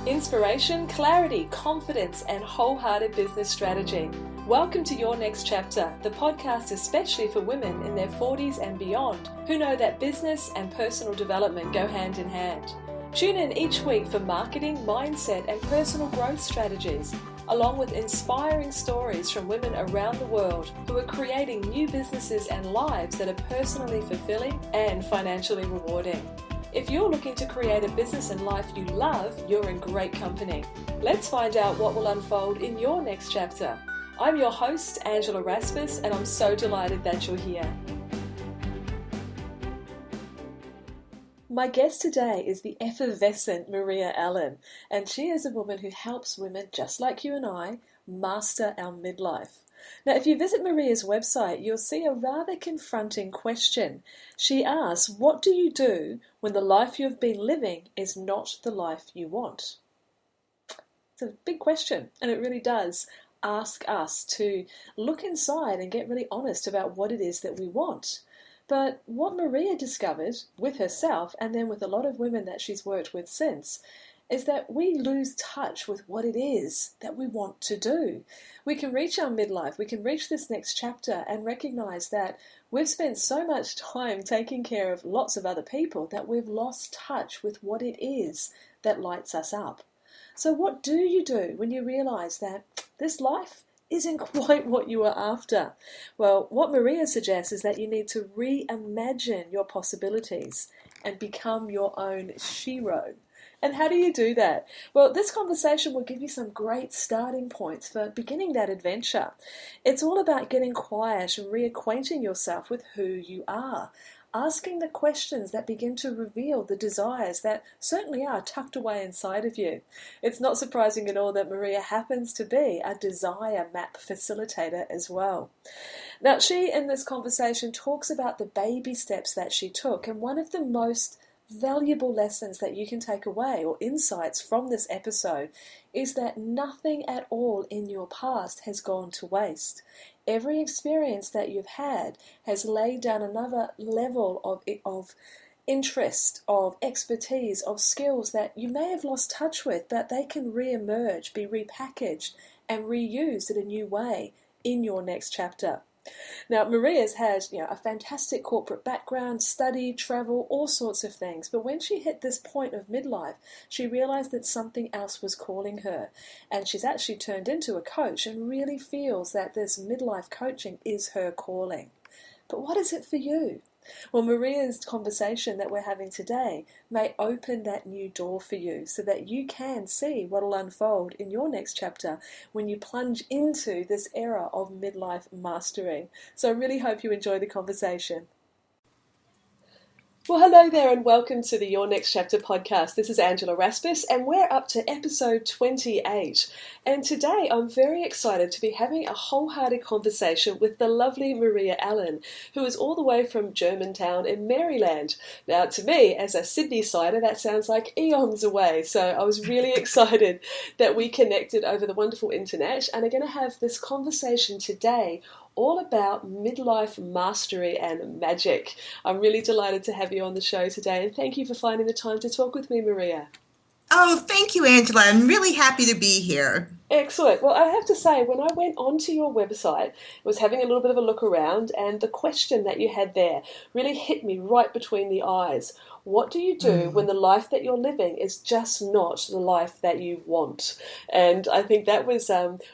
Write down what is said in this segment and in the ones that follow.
Inspiration, clarity, confidence, and wholehearted business strategy. Welcome to Your Next Chapter, the podcast especially for women in their 40s and beyond who know that business and personal development go hand in hand. Tune in each week for marketing, mindset, and personal growth strategies, along with inspiring stories from women around the world who are creating new businesses and lives that are personally fulfilling and financially rewarding. If you're looking to create a business and life you love, you're in great company. Let's find out what will unfold in your next chapter. I'm your host, Angela Rasmus, and I'm so delighted that you're here. My guest today is the effervescent Maria Allyn, and she is a woman who helps women just like you and I master our midlife. Now, if you visit Maria's website, you'll see a rather confronting question. She asks, what do you do when the life you've been living is not the life you want? It's a big question, and it really does ask us to look inside and get really honest about what it is that we want. But what Maria discovered with herself, and then with a lot of women that she's worked with since, is that we lose touch with what it is that we want to do. We can reach our midlife, we can reach this next chapter and recognize that we've spent so much time taking care of lots of other people that we've lost touch with what it is that lights us up. So what do you do when you realize that this life isn't quite what you are after? Well, what Maria suggests is that you need to reimagine your possibilities and become your own SheRo. And how do you do that? Well, this conversation will give you some great starting points for beginning that adventure. It's all about getting quiet and reacquainting yourself with who you are, asking the questions that begin to reveal the desires that certainly are tucked away inside of you. It's not surprising at all that Maria happens to be a desire map facilitator as well. Now, she in this conversation talks about the baby steps that she took, and one of the most valuable lessons that you can take away, or insights from this episode, is that nothing at all in your past has gone to waste. Every experience that you've had has laid down another level of interest, of expertise, of skills that you may have lost touch with, but they can re-emerge, be repackaged, and reused in a new way in your next chapter. Now, Maria's had, a fantastic corporate background, study, travel, all sorts of things. But when she hit this point of midlife, she realized that something else was calling her. And she's actually turned into a coach and really feels that this midlife coaching is her calling. But what is it for you? Well, Maria's conversation that we're having today may open that new door for you so that you can see what will unfold in your next chapter when you plunge into this era of midlife mastering. So I really hope you enjoy the conversation. Well, hello there and welcome to the Your Next Chapter podcast. This is Angela Rasmus and we're up to episode 28. And today I'm very excited to be having a wholehearted conversation with the lovely Maria Allyn, who is all the way from Germantown in Maryland. Now, to me, as a Sydney-sider, that sounds like eons away. So I was really excited that we connected over the wonderful internet and are going to have this conversation today all about midlife mastery and magic. I'm really delighted to have you on the show today, and thank you for finding the time to talk with me, Maria. Oh, thank you, Angela. I'm really happy to be here. Excellent. Well, I have to say, when I went onto your website, I was having a little bit of a look around, and the question that you had there really hit me right between the eyes. What do you do when the life that you're living is just not the life that you want? And I think that was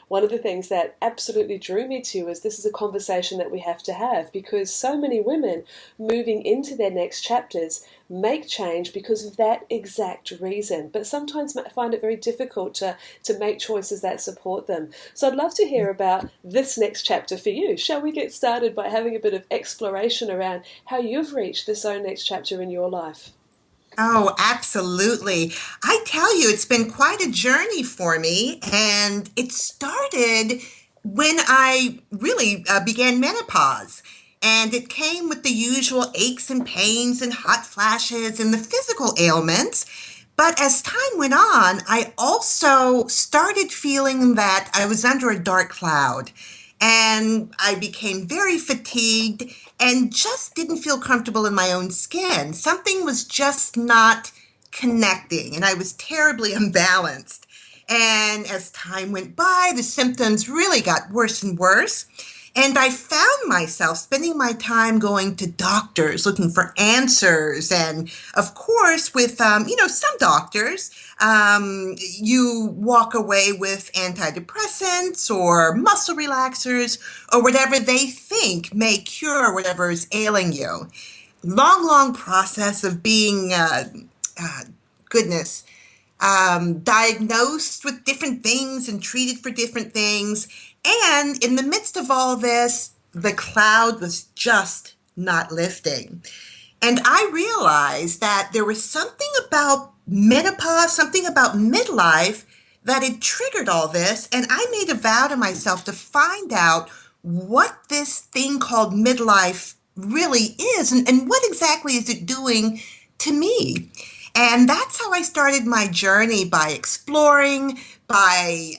one of the things that absolutely drew me to you, is this is a conversation that we have to have, because so many women moving into their next chapters make change because of that exact reason, but sometimes I find it very difficult to make choices that support them. So I'd love to hear about this next chapter for you. Shall we get started by having a bit of exploration around how you've reached this own next chapter in your life? Oh, absolutely. I tell you, it's been quite a journey for me, and it started when I really began menopause. And it came with the usual aches and pains and hot flashes and the physical ailments. But as time went on, I also started feeling that I was under a dark cloud. And I became very fatigued and just didn't feel comfortable in my own skin. Something was just not connecting, and I was terribly unbalanced. And as time went by, the symptoms really got worse and worse. And I found myself spending my time going to doctors looking for answers. And of course, with, some doctors, you walk away with antidepressants or muscle relaxers or whatever they think may cure whatever is ailing you. Long, long process of being, uh, goodness, diagnosed with different things and treated for different things. And in the midst of all this, the cloud was just not lifting. And I realized that there was something about menopause, something about midlife that had triggered all this. And I made a vow to myself to find out what this thing called midlife really is and what exactly is it doing to me. And that's how I started my journey, by exploring, by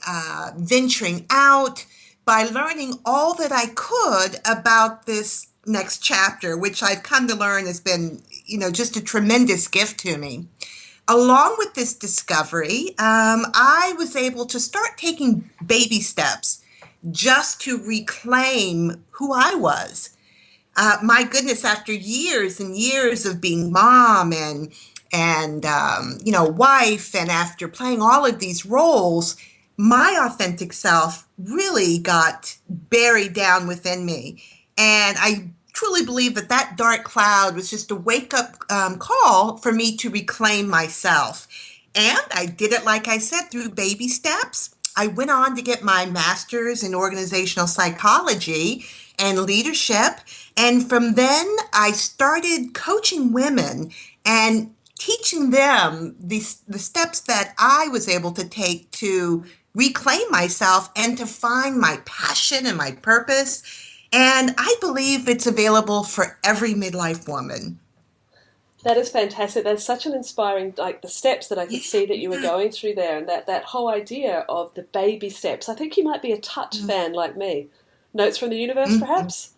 venturing out, by learning all that I could about this next chapter, which I've come to learn has been, just a tremendous gift to me. Along with this discovery, I was able to start taking baby steps just to reclaim who I was. My goodness, after years and years of being mom and wife, and after playing all of these roles, my authentic self really got buried down within me. And I truly believe that that dark cloud was just a wake up call for me to reclaim myself. And I did it, like I said, through baby steps. I went on to get my master's in organizational psychology and leadership. And from then, I started coaching women and teaching them the steps that I was able to take to reclaim myself and to find my passion and my purpose. And I believe it's available for every midlife woman. That is fantastic. That's such an inspiring, like the steps that I could see that you were going through there, and that whole idea of the baby steps. I think you might be a Tut fan like me. Notes from the Universe, Mhm. perhaps?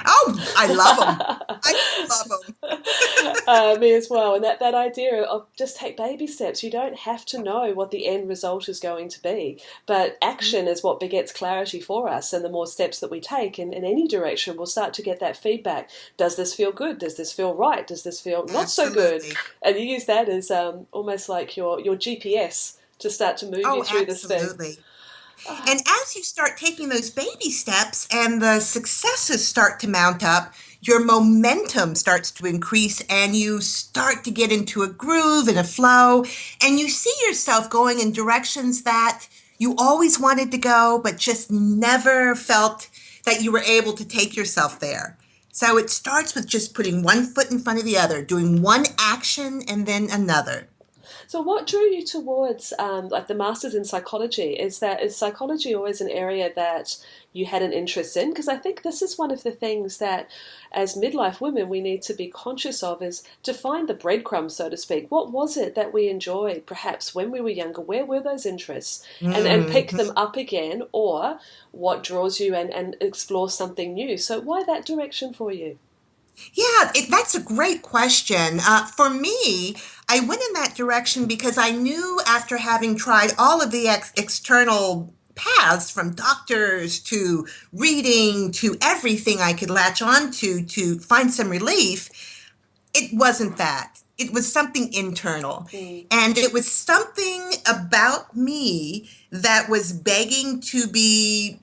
Oh, I love them. I love them. Me as well. And that idea of just take baby steps. You don't have to know what the end result is going to be, but action is what begets clarity for us. And the more steps that we take in any direction, we'll start to get that feedback. Does this feel good? Does this feel right? Does this feel not so good? Absolutely. And you use that as almost like your GPS to start to move you Oh, through this thing. absolutely. And as you start taking those baby steps and the successes start to mount up, your momentum starts to increase and you start to get into a groove and a flow. And you see yourself going in directions that you always wanted to go, but just never felt that you were able to take yourself there. So it starts with just putting one foot in front of the other, doing one action and then another. So, what drew you towards like the masters in psychology? Is psychology always an area that you had an interest in? Because I think this is one of the things that, as midlife women, we need to be conscious of, is to find the breadcrumbs, so to speak. What was it that we enjoyed, perhaps when we were younger? Where were those interests? And pick Mhm. them up again, or what draws you and explore something new? So, why that direction for you? Yeah, that's a great question. For me, I went in that direction because I knew, after having tried all of the external paths, from doctors to reading to everything I could latch on to find some relief, it wasn't that. It was something internal. Mm. And it was something about me that was begging to be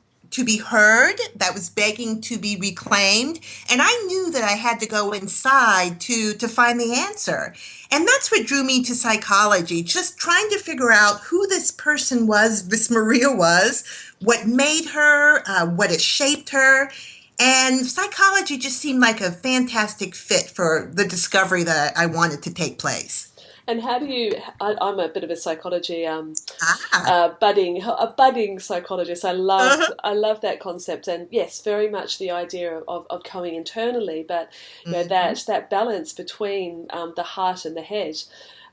heard, that was begging to be reclaimed. And I knew that I had to go inside to find the answer. And that's what drew me to psychology, just trying to figure out who this person was, this Maria was, what made her, what has shaped her. And psychology just seemed like a fantastic fit for the discovery that I wanted to take place. And how do you? I'm a bit of a psychology Ah, budding psychologist. uh-huh. I love that concept, and yes, very much the idea of going internally, but Mhm. that balance between the heart and the head.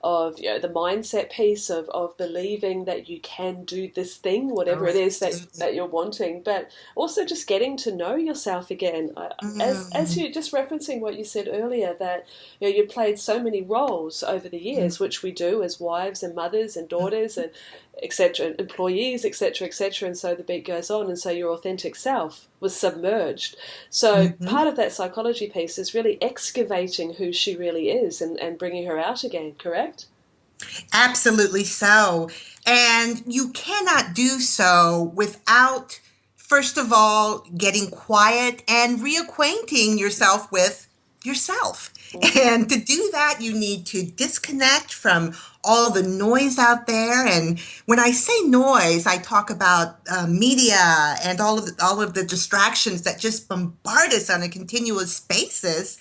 of the mindset piece of believing that you can do this thing, Oh, whatever it is absolutely. that you're wanting, but also just getting to know yourself again. As Mm, you just referencing what you said earlier, that you played so many roles over the mm, years, which we do as wives and mothers and daughters and etc., employees, etc., etc., and so the beat goes on, and so your authentic self was submerged. So mhm. part of that psychology piece is really excavating who she really is and bringing her out again, correct? Absolutely so. And you cannot do so without, first of all, getting quiet and reacquainting yourself with yourself. Mm. And to do that, you need to disconnect from all the noise out there. And when I say noise, I talk about media and all of the distractions that just bombard us on a continuous basis.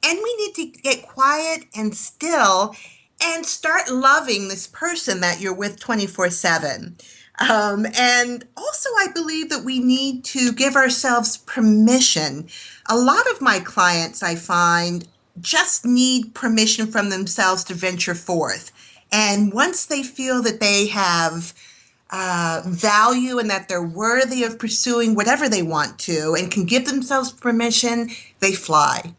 And we need to get quiet and still and start loving this person that you're with 24/7. And also, I believe that we need to give ourselves permission. A lot of my clients, I find, just need permission from themselves to venture forth. And once they feel that they have value and that they're worthy of pursuing whatever they want to and can give themselves permission, they fly.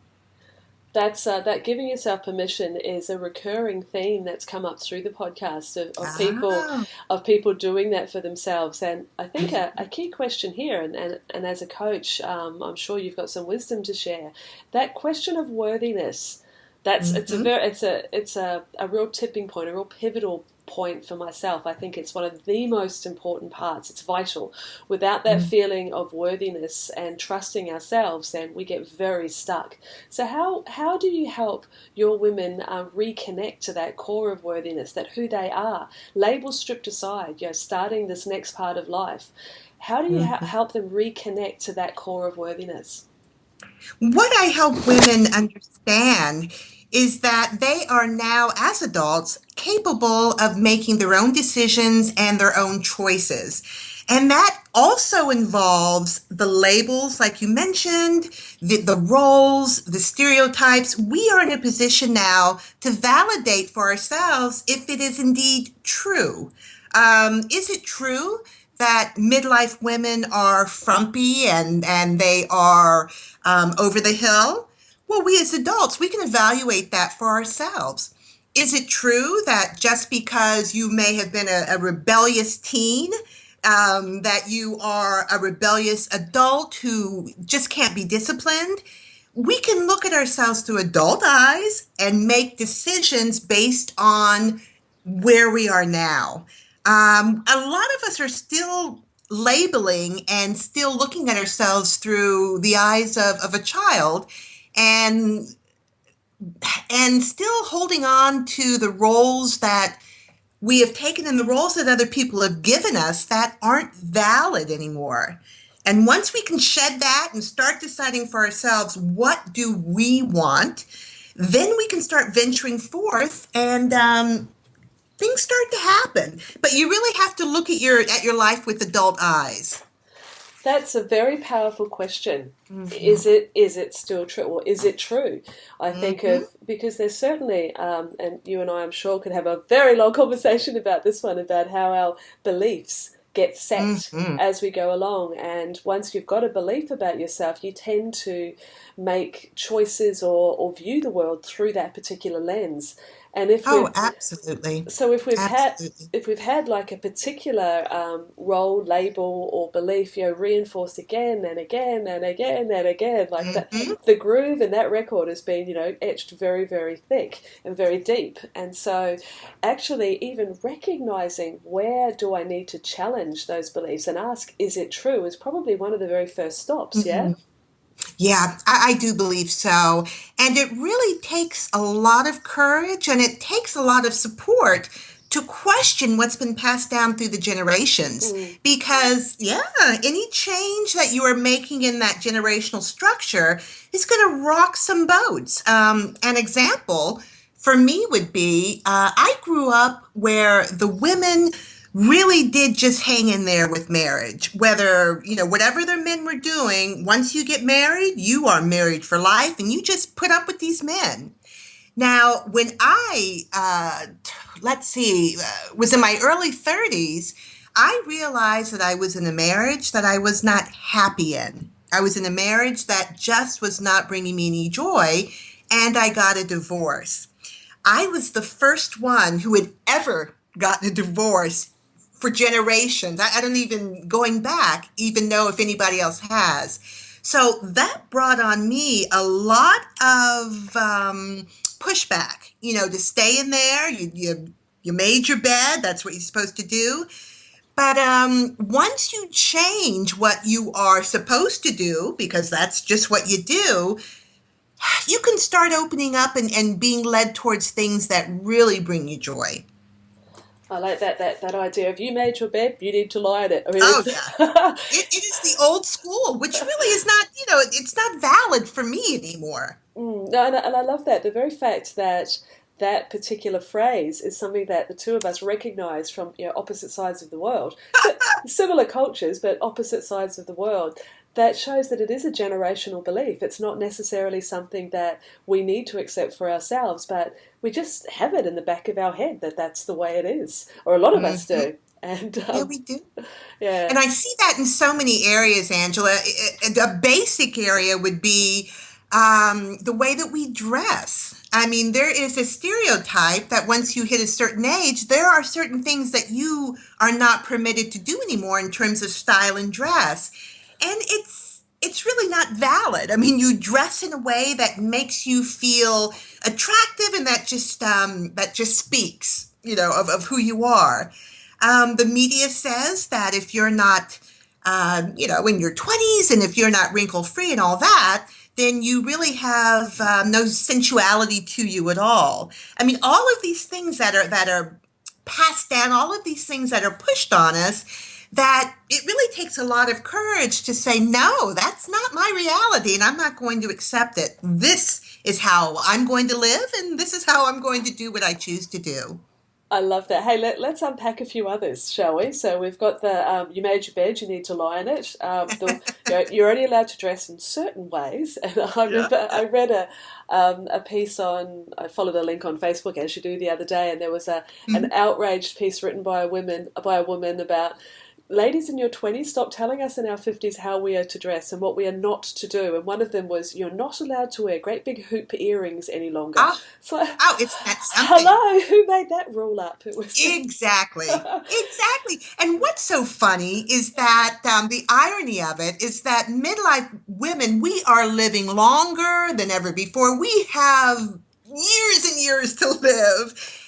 That's that giving yourself permission is a recurring theme that's come up through the podcast Ah. of people doing that for themselves. And I think a key question here, and as a coach, I'm sure you've got some wisdom to share. That question of worthiness, that's Mhm. it's a real tipping point, a real pivotal point for myself. I think it's one of the most important parts. It's vital. Without that feeling of worthiness and trusting ourselves, then we get very stuck. So how do you help your women reconnect to that core of worthiness, that who they are, labels stripped aside, starting this next part of life? How do you Mhm. help them reconnect to that core of worthiness? What I help women understand is that they are now, as adults, capable of making their own decisions and their own choices. And that also involves the labels, like you mentioned, the roles, the stereotypes. We are in a position now to validate for ourselves if it is indeed true. Is it true that midlife women are frumpy and they are over the hill? Well, we as adults, we can evaluate that for ourselves. Is it true that just because you may have been a rebellious teen, that you are a rebellious adult who just can't be disciplined? We can look at ourselves through adult eyes and make decisions based on where we are now. A lot of us are still labeling and still looking at ourselves through the eyes of a child and and still holding on to the roles that we have taken and the roles that other people have given us that aren't valid anymore. And once we can shed that and start deciding for ourselves what do we want, then we can start venturing forth and things start to happen. But you really have to look at your life with adult eyes. That's a very powerful question. Mm-hmm. Is it still true, or is it true? I think Mm-hmm. of because there's certainly, and you and I, I'm sure, could have a very long conversation about this one, about how our beliefs get set Mm-hmm. as we go along. And once you've got a belief about yourself, you tend to make choices or view the world through that particular lens. And Oh, absolutely. Absolutely. if we've had like a particular role, label, or belief, reinforced again and again and again and again, like that, Mm-hmm. the groove in that record has been, etched very, very thick and very deep. And so, actually, even recognizing where do I need to challenge those beliefs and ask, is it true, is probably one of the very first stops. Yeah. Mm-hmm. Yeah, I do believe so. And it really takes a lot of courage and it takes a lot of support to question what's been passed down through the generations. Mm. Because, yeah, any change that you are making in that generational structure is going to rock some boats. An example for me would be I grew up where the women really did just hang in there with marriage. Whether, whatever their men were doing, once you get married, you are married for life and you just put up with these men. Now, when let's see, was in my early 30s, I realized that I was in a marriage that I was not happy in. I was in a marriage that just was not bringing me any joy, and I got a divorce. I was the first one who had ever gotten a divorce for generations. I don't even, going back, even know if anybody else has. So that brought on me a lot of pushback. To stay in there, you made your bed. That's what you're supposed to do. But once you change what you are supposed to do, because that's just what you do, you can start opening up and being led towards things that really bring you joy. I like that idea of you made your bed, you need to lie in it. I mean, Oh, yeah. It is the old school, which really is not, it's not valid for me anymore. no, and I love that. The very fact that that particular phrase is something that the two of us recognise from opposite sides of the world, so, similar cultures, but opposite sides of the world. That shows that it is a generational belief. It's not necessarily something that we need to accept for ourselves, but we just have it in the back of our head that that's the way it is, or a lot of us Hmm. do. And Yeah, we do. yeah. And I see that in so many areas, Angela. A basic area would be the way that we dress. I mean, there is a stereotype that once you hit a certain age, there are certain things that you are not permitted to do anymore in terms of style and dress. And it's really not valid. I mean, you dress in a way that makes you feel attractive, and that just speaks, of who you are. The media says that if you're not, in your 20s, and if you're not wrinkle free and all that, then you really have no sensuality to you at all. I mean, all of these things that are passed down, all of these things that are pushed on us, that it really takes a lot of courage to say, no, that's not my reality, and I'm not going to accept it. This is how I'm going to live, and this is how I'm going to do what I choose to do. I love that. Hey, let's unpack a few others, shall we? So we've got the you made your bed, you need to lie in it. You're only allowed to dress in certain ways. And I Yeah. remember I read a piece on, I followed a link on Facebook as you do the other day, and there was an outraged piece written by a woman about ladies in your 20s, stop telling us in our 50s how we are to dress and what we are not to do. And one of them was, you're not allowed to wear great big hoop earrings any longer. Oh, So, oh, it's that something. hello, who made that rule up? It was just. Exactly. Exactly. And what's so funny is that the irony of it is that midlife women, we are living longer than ever before. We have years and years to live.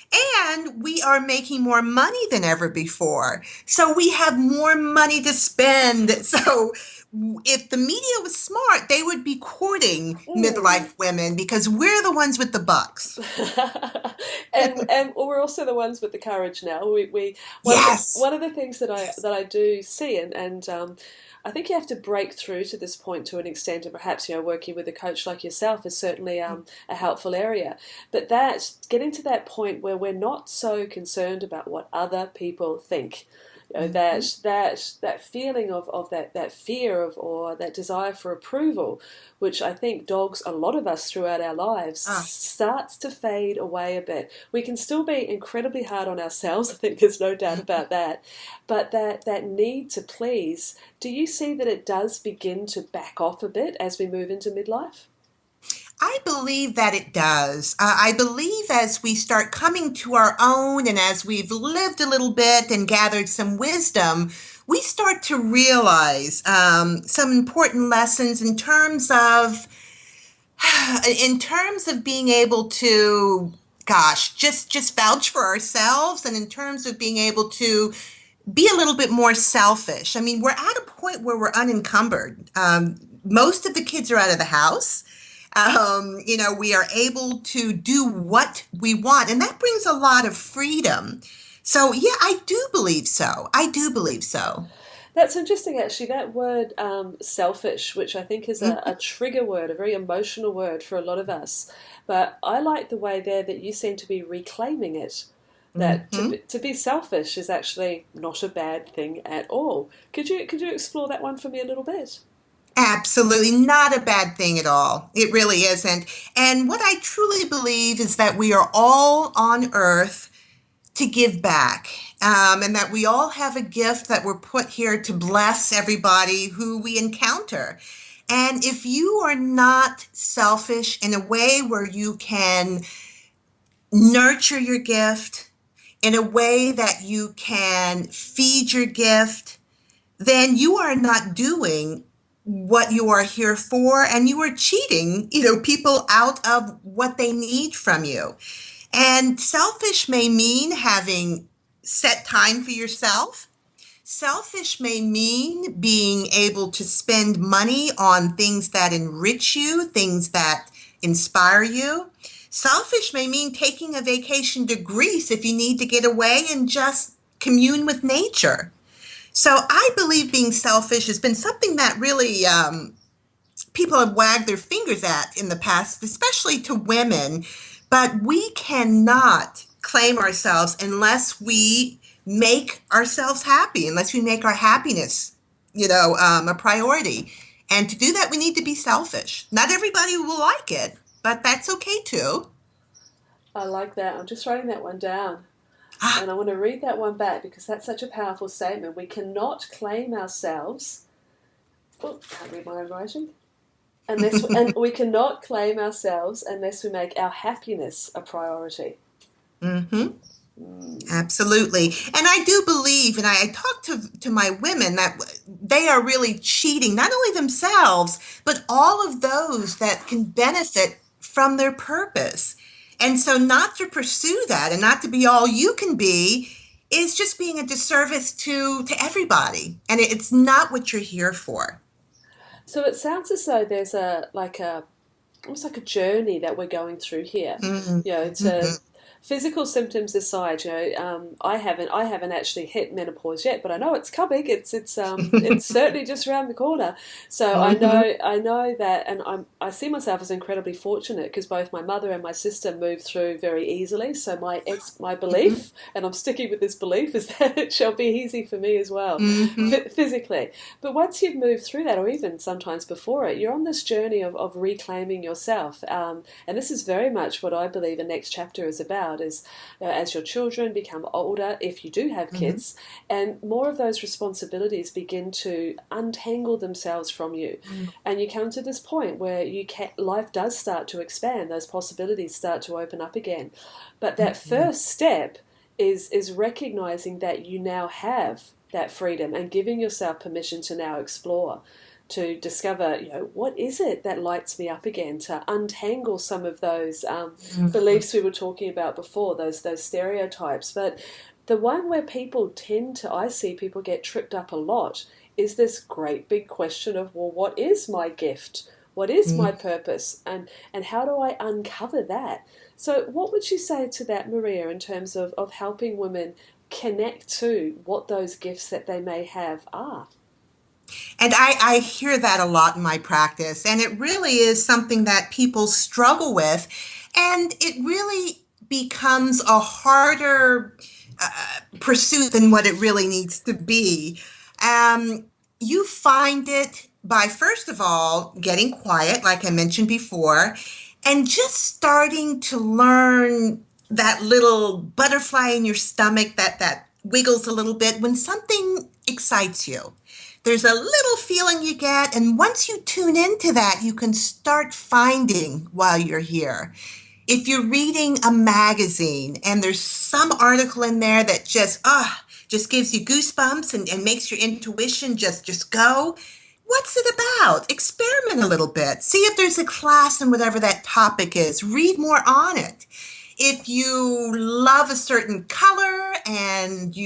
And we are making more money than ever before. So we have more money to spend. So if the media was smart, they would be courting Mm. midlife women because we're the ones with the bucks. And we're also the ones with the courage now. We Yes. one of the things that I do see, and I think you have to break through to this point to an extent, and perhaps working with a coach like yourself is certainly a helpful area. But that getting to that point where we're not so concerned about what other people think. Mhm. That feeling of that fear of, or that desire for approval, which I think dogs a lot of us throughout our lives, Ah, starts to fade away a bit. We can still be incredibly hard on ourselves. I think there's no doubt about that. But that need to please, do you see that it does begin to back off a bit as we move into midlife? I believe that it does. I believe as we start coming to our own and as we've lived a little bit and gathered some wisdom, we start to realize some important lessons in terms of being able to, gosh, just vouch for ourselves, and in terms of being able to be a little bit more selfish. I mean, we're at a point where we're unencumbered. Most of the kids are out of the house. We are able to do what we want, and that brings a lot of freedom. So, yeah, I do believe so. I do believe so. That's interesting, actually. That word selfish, which I think is a trigger word, a very emotional word for a lot of us. But I like the way there that you seem to be reclaiming it. That Mm-hmm. to be selfish is actually not a bad thing at all. Could you explore that one for me a little bit? Absolutely not a bad thing at all. It really isn't. And what I truly believe is that we are all on earth to give back. And that we all have a gift that we're put here to bless everybody who we encounter. And if you are not selfish in a way where you can nurture your gift, in a way that you can feed your gift, then you are not doing what you are here for, and you are cheating, people out of what they need from you. And selfish may mean having set time for yourself. Selfish may mean being able to spend money on things that enrich you, things that inspire you. Selfish may mean taking a vacation to Greece if you need to get away and just commune with nature. So I believe being selfish has been something that really people have wagged their fingers at in the past, especially to women. But we cannot claim ourselves unless we make ourselves happy, unless we make our happiness, a priority. And to do that, we need to be selfish. Not everybody will like it, but that's okay too. I like that. I'm just writing that one down. Ah, And I want to read that one back because that's such a powerful statement. We cannot claim ourselves. Oh, can't read my own writing. And we cannot claim ourselves unless we make our happiness a priority. mm-hmm. Absolutely. And I do believe, and I talk to my women, that they are really cheating not only themselves, but all of those that can benefit from their purpose. And so not to pursue that and not to be all you can be is just being a disservice to everybody. And it's not what you're here for. So it sounds as though there's almost like a journey that we're going through here. Mm-hmm. To physical symptoms aside, I haven't actually hit menopause yet, but I know it's coming. It's certainly just around the corner. So I know that, and I see myself as incredibly fortunate because both my mother and my sister moved through very easily. So my belief, and I'm sticking with this belief, is that it shall be easy for me as well, physically. But once you've moved through that, or even sometimes before it, you're on this journey of reclaiming yourself. And this is very much what I believe the next chapter is about. Is as your children become older, if you do have kids, and more of those responsibilities begin to untangle themselves from you, and you come to this point where life does start to expand, those possibilities start to open up again. But that first step is recognizing that you now have that freedom and giving yourself permission to now explore, to discover, what is it that lights me up again, to untangle some of those beliefs we were talking about before, those stereotypes. But the one where I see people get tripped up a lot is this great big question of, well, what is my gift? What is my purpose? And how do I uncover that? So what would you say to that, Maria, in terms of helping women connect to what those gifts that they may have are? And I hear that a lot in my practice, and it really is something that people struggle with, and it really becomes a harder pursuit than what it really needs to be. You find it by, first of all, getting quiet, like I mentioned before, and just starting to learn that little butterfly in your stomach that wiggles a little bit when something excites you. There's a little feeling you get, and once you tune into that, you can start finding while you're here. If you're reading a magazine and there's some article in there that just gives you goosebumps and makes your intuition just go, what's it about? Experiment a little bit. See if there's a class in whatever that topic is. Read more on it. If you love a certain color and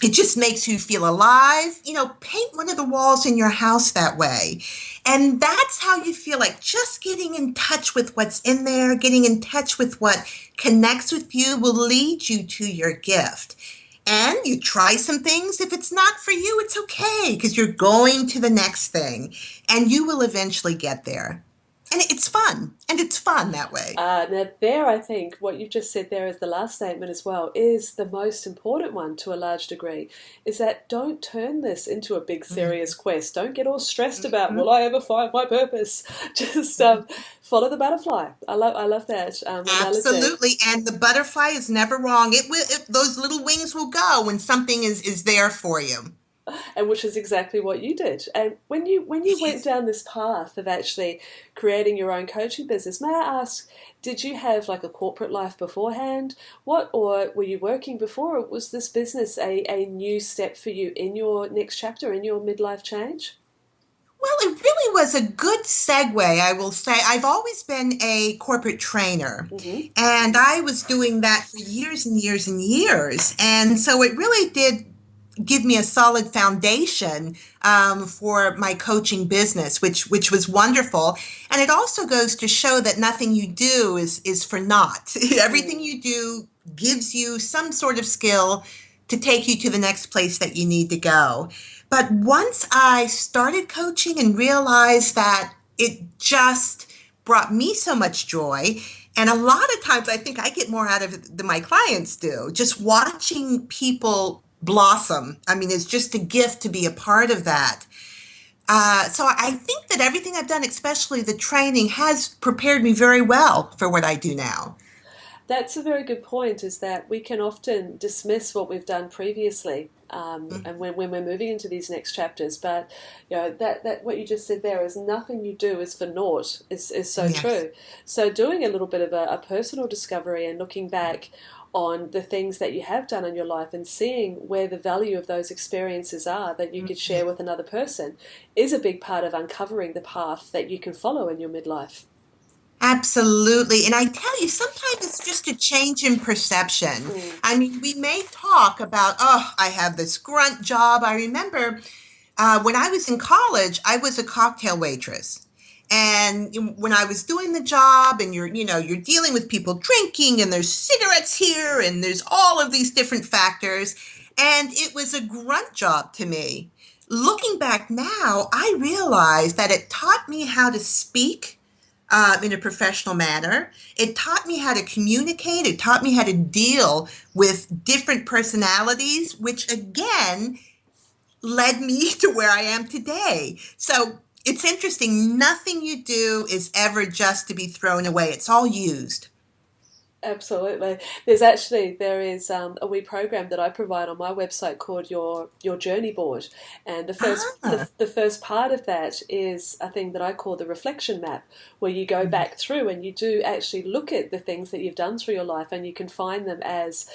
it just makes you feel alive, paint one of the walls in your house that way. And that's how you feel like just getting in touch with what's in there, getting in touch with what connects with you will lead you to your gift. And you try some things. If it's not for you, it's okay because you're going to the next thing and you will eventually get there. And it's fun. And it's fun that way. Now, there, I think what you've just said there as the last statement as well is the most important one to a large degree. Is that don't turn this into a big serious quest. Don't get all stressed about will I ever find my purpose. Just follow the butterfly. I love that analogy. Absolutely. And the butterfly is never wrong. Those little wings will go when something is there for you. And which is exactly what you did. And when you went Yes. down this path of actually creating your own coaching business, may I ask, did you have like a corporate life beforehand? What or were you working before? Or was this business a new step for you in your next chapter in your midlife change? Well, it really was a good segue, I will say. I've always been a corporate trainer, Hmm. and I was doing that for years and years and years. And so it really did give me a solid foundation for my coaching business, which was wonderful. And it also goes to show that nothing you do is for naught. Everything Mm. you do gives you some sort of skill to take you to the next place that you need to go. But once I started coaching and realized that it just brought me so much joy, and a lot of times I think I get more out of it than my clients do. Just watching people blossom. I mean, it's just a gift to be a part of that. So I think that everything I've done, especially the training, has prepared me very well for what I do now. That's a very good point, is that we can often dismiss what we've done previously. And when we're moving into these next chapters, but that what you just said there is nothing you do is for naught is so Yes. true. So doing a little bit of a personal discovery and looking back on the things that you have done in your life and seeing where the value of those experiences are that you could share with another person is a big part of uncovering the path that you can follow in your midlife. Absolutely. And I tell you, sometimes it's just a change in perception. Mm. I mean, we may talk about, oh, I have this grunt job. I remember when I was in college, I was a cocktail waitress. And when I was doing the job, and you're dealing with people drinking, and there's cigarettes here, and there's all of these different factors, and it was a grunt job to me. Looking back now, I realize that it taught me how to speak in a professional manner. It taught me how to communicate. It taught me how to deal with different personalities, which again led me to where I am today. So it's interesting. Nothing you do is ever just to be thrown away, it's all used. Absolutely. There is a wee program that I provide on my website called your journey board, and the first Ah, the first part of that is a thing that I call the reflection map, where you go back through and you do actually look at the things that you've done through your life, and you can find them as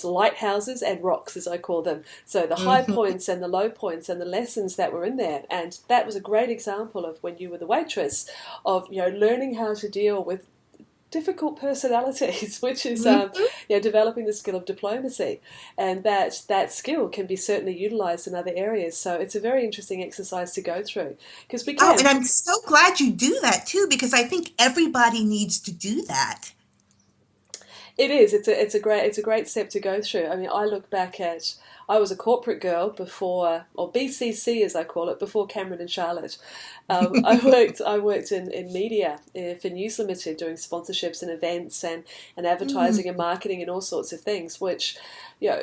lighthouses and rocks, as I call them. So the high mhm. points and the low points and the lessons that were in there, and that was a great example of when you were the waitress of learning how to deal with difficult personalities, which is Mhm. developing the skill of diplomacy, and that skill can be certainly utilised in other areas. So it's a very interesting exercise to go through because we Oh, can. and I'm so glad you do that too, because I think everybody needs to do that. It is. It's a great step to go through. I mean, I look back at I was a corporate girl before, or BCC as I call it, before Cameron and Charlotte. I worked in media for News Limited, doing sponsorships and events and advertising and Mm. marketing and all sorts of things, which you know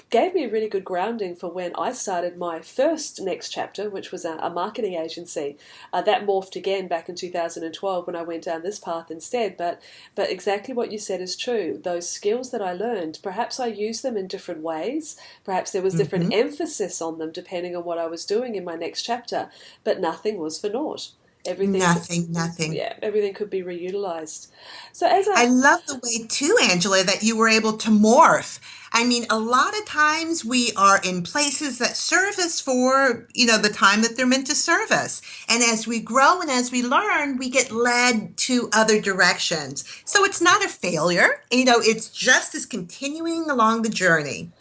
gave me a really good grounding for when I started my first next chapter, which was a marketing agency. That morphed again back in 2012 when I went down this path instead. But exactly what you said is true. Those skills that I learned, perhaps I used them in different ways. Perhaps there was different Mhm. emphasis on them depending on what I was doing in my next chapter. But nothing was for naught. Everything, Nothing, nothing. yeah, everything could be reutilized. So as I I love the way too, Angela, that you were able to morph. I mean, a lot of times we are in places that serve us for, the time that they're meant to serve us. And as we grow and as we learn, we get led to other directions. So it's not a failure. It's just as continuing along the journey.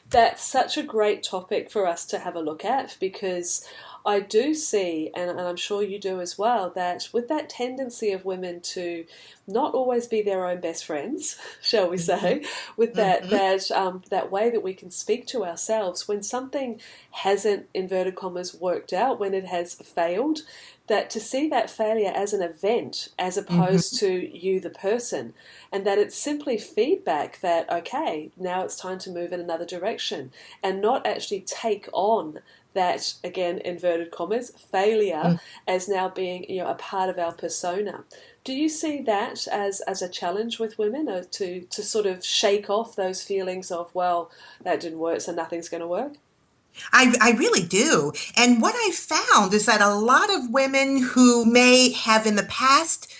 That's such a great topic for us to have a look at because I do see, and I'm sure you do as well, that with that tendency of women to not always be their own best friends, shall we Mhm. say, with Mhm. that way that we can speak to ourselves when something hasn't, inverted commas, worked out, when it has failed, that to see that failure as an event as opposed Mhm. to you, the person, and that it's simply feedback that, okay, now it's time to move in another direction, and not actually take on that, again, inverted commas, failure as now being, a part of our persona. Do you see that as a challenge with women, or to sort of shake off those feelings of, well, that didn't work, so nothing's going to work? I really do. And what I found is that a lot of women who may have in the past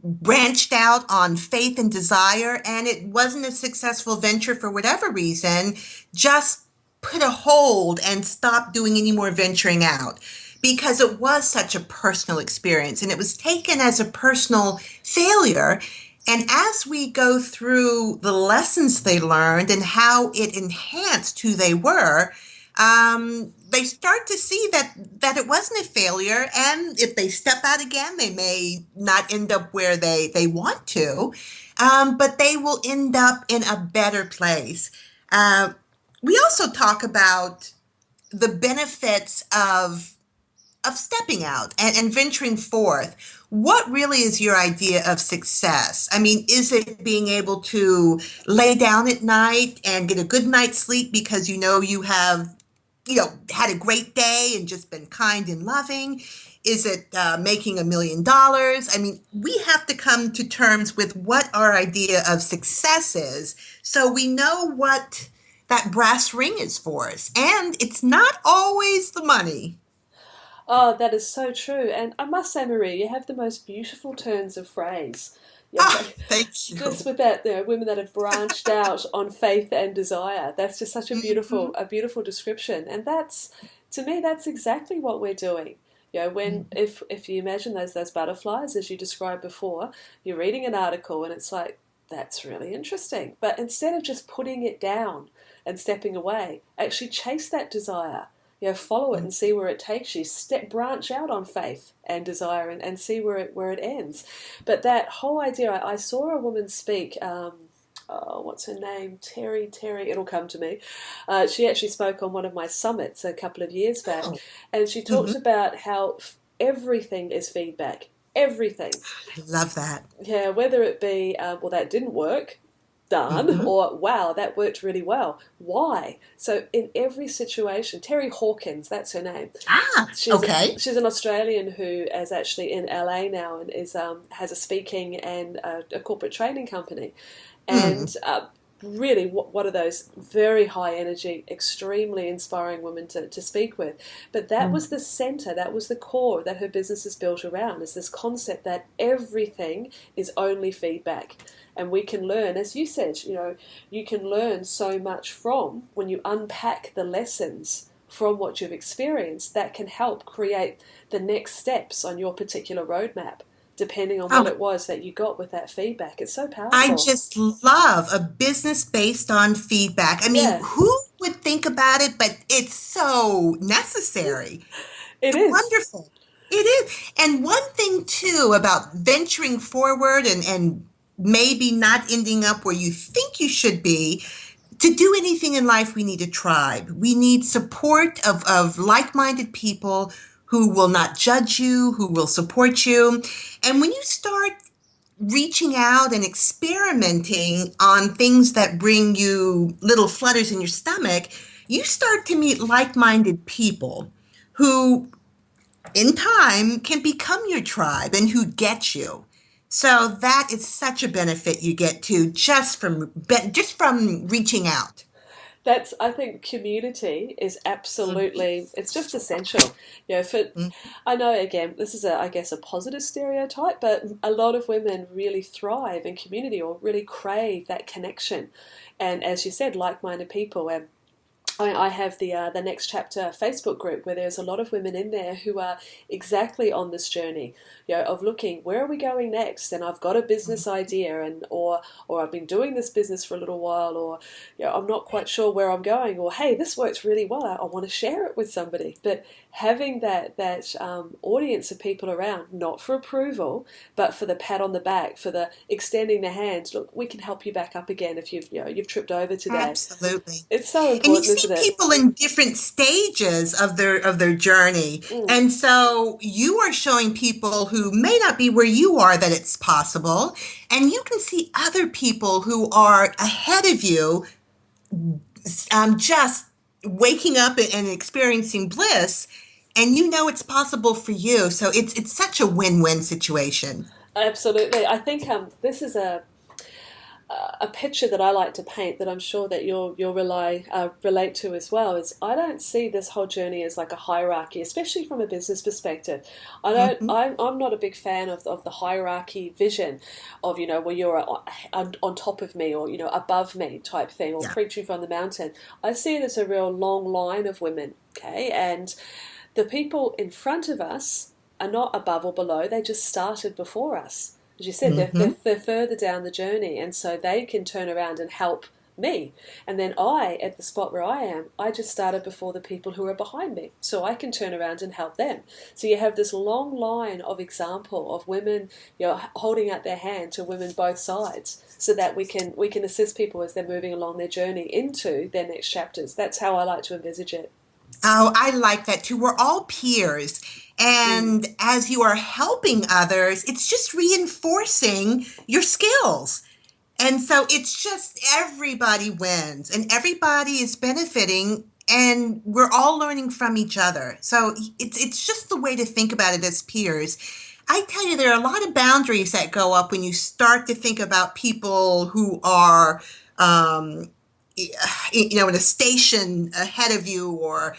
branched out on faith and desire, and it wasn't a successful venture for whatever reason, just put a hold and stopped doing any more venturing out because it was such a personal experience and it was taken as a personal failure. And as we go through the lessons they learned and how it enhanced who they were, they start to see that it wasn't a failure, and if they step out again, they may not end up where they want to, but they will end up in a better place. Uh, we also talk about the benefits of stepping out and venturing forth. What really is your idea of success? I mean, is it being able to lay down at night and get a good night's sleep because you have, had a great day and just been kind and loving? Is it making $1 million? I mean, we have to come to terms with what our idea of success is so we know what that brass ring is for us. And it's not always the money. Oh, that is so true. And I must say, Maria, you have the most beautiful turns of phrase. Yeah, Ah, thank just you. with that, women that have branched out on faith and desire. That's just such a Mhm. beautiful description. And that's, to me, that's exactly what we're doing. When Mhm. if you imagine those butterflies as you described before, you're reading an article and it's like, that's really interesting. But instead of just putting it down and stepping away, actually chase that desire. Follow it and see where it takes you. Branch out on faith and desire, and see where it ends. But that whole idea, I saw a woman speak. Oh, what's her name? Terry. It'll come to me. She actually spoke on one of my summits a couple of years back, Oh, and she talked mhm. about how everything is feedback. Everything. I love that. Yeah, whether it be, well, that didn't work, done, Mhm. or wow, that worked really well. Why? So in every situation, Terry Hawkins, that's her name. Ah, She's okay. she's an Australian who is actually in LA now and is has a speaking and a corporate training company, Hmm. and really one of those very high energy, extremely inspiring women to speak with. But that was the center, that was the core that her business is built around, is this concept that everything is only feedback. And we can learn, as you said, you can learn so much from when you unpack the lessons from what you've experienced that can help create the next steps on your particular roadmap, depending on what Oh, it was that you got with that feedback. It's so I powerful. just love a business based on feedback. I mean, Yeah, who would think about it, but it's so necessary. it It's is. wonderful. It is. And one thing too about venturing forward and maybe not ending up where you think you should be, to do anything in life, we need a tribe. We need support of like minded people who will not judge you, who will support you. And when you start reaching out and experimenting on things that bring you little flutters in your stomach, you start to meet like minded people who, in time, can become your tribe and who get you. So that is such a benefit you get to just from reaching out. That's, I think, community is Mhm. absolutely, it's just essential. For, I know, again, this is, I guess, a positive stereotype, but a lot of women really thrive in community or really crave that connection. And as you said, like minded people. And I have the Next Chapter Facebook group where there's a lot of women in there who are exactly on this journey, of looking, where are we going next? And I've got a business idea, and or I've been doing this business for a little while, or I'm not quite sure where I'm going, or hey, this works really well, I want to share it with somebody. But having that audience of people around, not for approval, but for the pat on the back, for the extending the hand. Look, we can help you back up again if you've tripped over today. Absolutely. It's so And you important, see isn't it? people in different stages of their journey. Mm. And so you are showing people who may not be where you are that it's possible. And you can see other people who are ahead of you, just waking up and experiencing bliss. And you know it's possible for you. So it's such a win-win situation. Absolutely. I think this is a picture that I like to paint that I'm sure that you'll relate to as well. Is I don't see this whole journey as like a hierarchy, especially from a business perspective. Mhm. I'm not a big fan of the hierarchy vision of, well, you're on top of me, or above me type thing, or Yeah. preaching from the mountain. I see it as a real long line of women. Okay, and the people in front of us are not above or below. They just started before us. As you said, Hmm. they're further down the journey, and so they can turn around and help me. And then I, at the spot where I am, I just started before the people who are behind me, so I can turn around and help them. So you have this long line of example of women, holding out their hand to women both sides, so that we can assist people as they're moving along their journey into their next chapters. That's how I like to envisage it. Oh, I like that too. We're all peers. Mm, And as you are helping others, it's just reinforcing your skills. And so it's just everybody wins and everybody is benefiting and we're all learning from each other. So it's just the way to think about it as peers. I tell you, there are a lot of boundaries that go up when you start to think about people who are, um, in a station ahead of you, or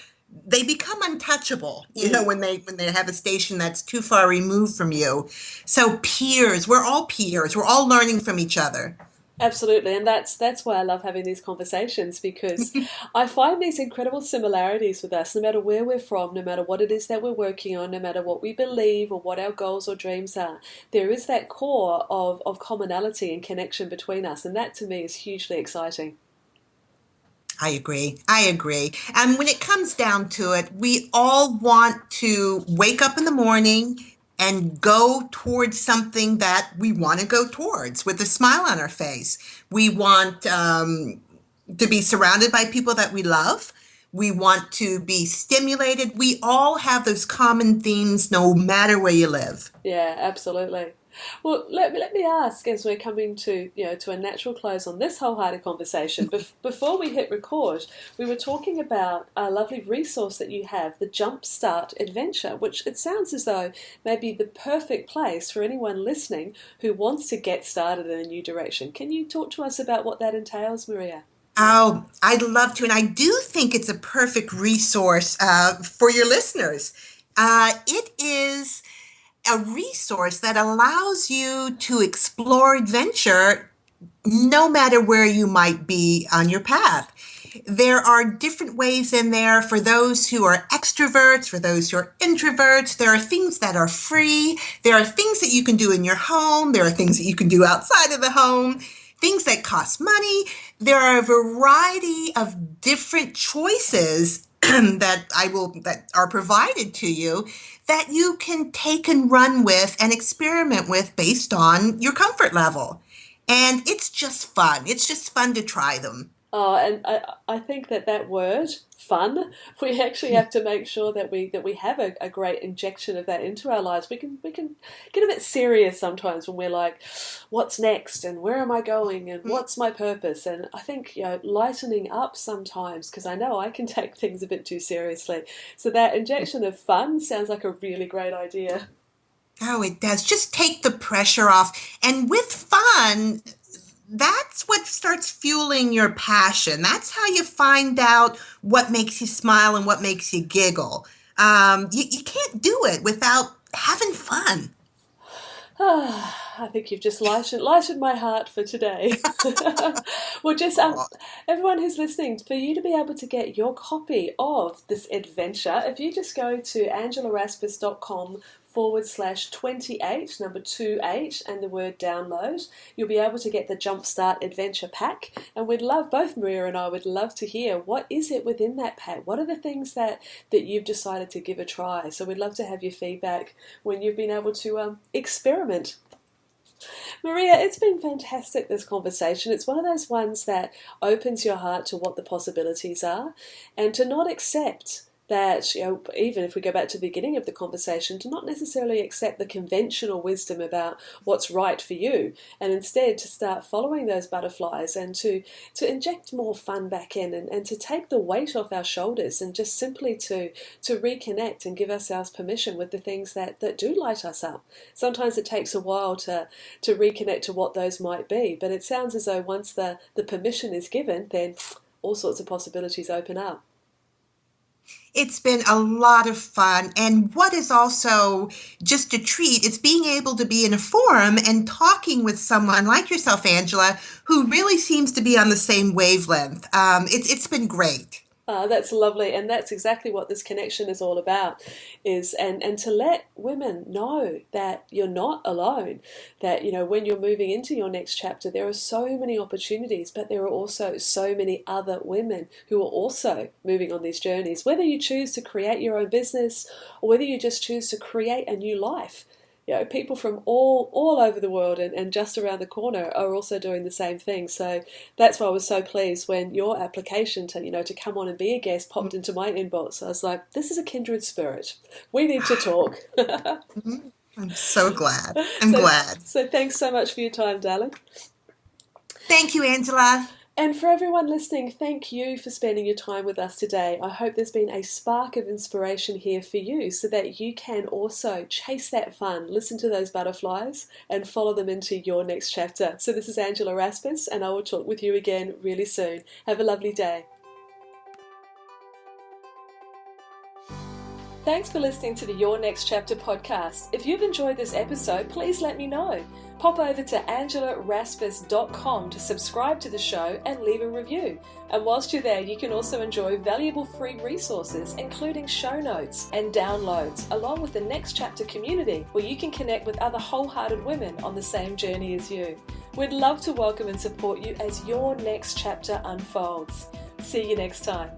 they become untouchable, mm. when they have a station that's too far removed from you. So peers, we're all peers. We're all learning from each other. Absolutely, and that's why I love having these conversations, because I find these incredible similarities with us, no matter where we're from, no matter what it is that we're working on, no matter what we believe or what our goals or dreams are. There is that core of commonality and connection between us, and that to me is hugely exciting. I agree. I agree. And when it comes down to it, we all want to wake up in the morning and go towards something that we want to go towards with a smile on our face. We want to be surrounded by people that we love. We want to be stimulated. We all have those common themes no matter where you live. Yeah, absolutely. Well, let me ask, as we're coming to to a natural close on this wholehearted conversation. Before we hit record, we were talking about a lovely resource that you have, the Jumpstart Adventure, which it sounds as though may be the perfect place for anyone listening who wants to get started in a new direction. Can you talk to us about what that entails, Maria? Oh, I'd love to. And I do think it's a perfect resource for your listeners. It is a resource that allows you to explore adventure no matter where you might be on your path. There are different ways in there for those who are extroverts, for those who are introverts. There are things that are free. There are things that you can do in your home. There are things that you can do outside of the home, things that cost money. There are a variety of different choices that are provided to you that you can take and run with and experiment with based on your comfort level. And it's just fun. It's just fun to try them. Oh, and I think that word fun, we actually have to make sure that we have a great injection of that into our lives. We can get a bit serious sometimes when we're like, what's next and where am I going and what's my purpose? And I think lightening up sometimes, because I know I can take things a bit too seriously. So that injection of fun sounds like a really great idea. Oh, it does. Just take the pressure off. And with fun, that's what starts fueling your passion. That's how you find out what makes you smile and what makes you giggle. You can't do it without having fun. I think you've just lightened my heart for today. Well, just everyone who's listening, for you to be able to get your copy of this adventure, if you just go to angelaraspis.com/28, number 28, and the word download, you'll be able to get the Jumpstart Adventure Pack. And both Maria and I would love to hear, what is it within that pack? What are the things that you've decided to give a try? So we'd love to have your feedback when you've been able to experiment. Maria, it's been fantastic, this conversation. It's one of those ones that opens your heart to what the possibilities are, and to not accept that, even if we go back to the beginning of the conversation, to not necessarily accept the conventional wisdom about what's right for you, and instead to start following those butterflies, and to inject more fun back in, and to take the weight off our shoulders, and just simply to reconnect and give ourselves permission with the things that do light us up. Sometimes it takes a while to reconnect to what those might be, but it sounds as though once the permission is given, then all sorts of possibilities open up. It's been a lot of fun. And what is also just a treat is being able to be in a forum and talking with someone like yourself, Angela, who really seems to be on the same wavelength. It's been great. That's lovely, and that's exactly what this connection is all about, and to let women know that you're not alone, that when you're moving into your next chapter, there are so many opportunities, but there are also so many other women who are also moving on these journeys, whether you choose to create your own business or whether you just choose to create a new life. People from all over the world and just around the corner are also doing the same thing. So that's why I was so pleased when your application to come on and be a guest popped into my inbox. I was like, this is a kindred spirit. We need to talk. I'm so glad. I'm glad. So thanks so much for your time, darling. Thank you, Angela. And for everyone listening, thank you for spending your time with us today. I hope there's been a spark of inspiration here for you so that you can also chase that fun, listen to those butterflies, and follow them into your next chapter. So this is Angela Raspis, and I will talk with you again really soon. Have a lovely day. Thanks for listening to the Your Next Chapter podcast. If you've enjoyed this episode, please let me know. Pop over to angelaraspis.com to subscribe to the show and leave a review. And whilst you're there, you can also enjoy valuable free resources, including show notes and downloads, along with the Next Chapter community, where you can connect with other wholehearted women on the same journey as you. We'd love to welcome and support you as your next chapter unfolds. See you next time.